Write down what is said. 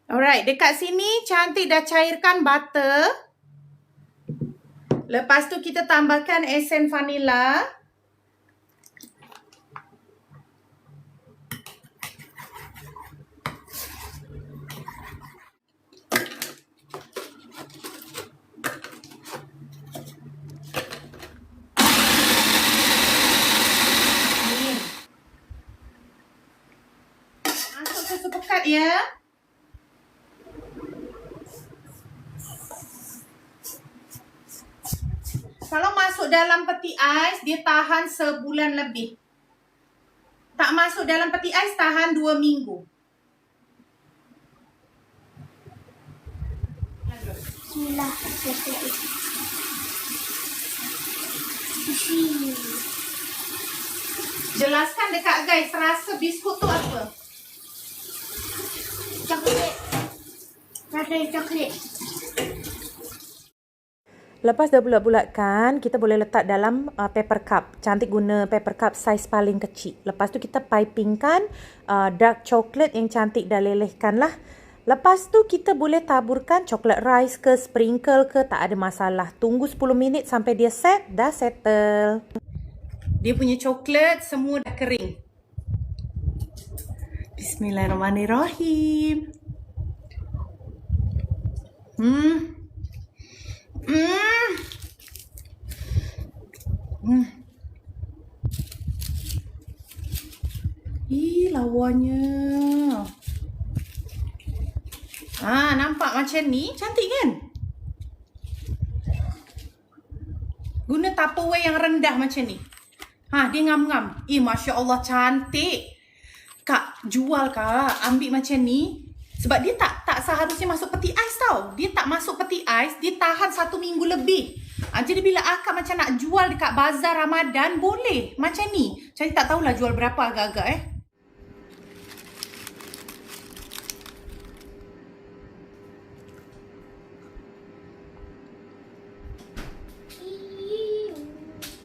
Alright, dekat sini Cantik dah cairkan butter. Lepas tu kita tambahkan esen vanila. Masuk susu pekat ya. Kalau masuk dalam peti ais, dia tahan sebulan lebih. Tak masuk dalam peti ais, tahan 2 minggu. Bismillahirrahmanirrahim. Jelaskan dekat guys, rasa biskut tu apa? Coklat. Rasa coklat. Lepas dah bulat-bulatkan, kita boleh letak dalam paper cup. Cantik guna paper cup saiz paling kecil. Lepas tu kita pipingkan dark chocolate yang Cantik dah lelehkan lah. Lepas tu kita boleh taburkan coklat rice ke, sprinkle ke, tak ada masalah. Tunggu 10 minit sampai dia set, dah settle. Dia punya coklat semua dah kering. Bismillahirrahmanirrahim. Ih, lawannya. Nampak macam ni? Cantik kan? Guna Tupperware yang rendah macam ni. Dia ngam-ngam. Masya Allah cantik. Kak, jual kak. Ambil macam ni. Sebab dia tak seharusnya masuk peti ais tau. Dia tak masuk peti ais. Dia tahan 1 minggu lebih. Jadi bila akak macam nak jual dekat bazar Ramadan, boleh. Macam ni. Saya tak tahulah jual berapa agak-agak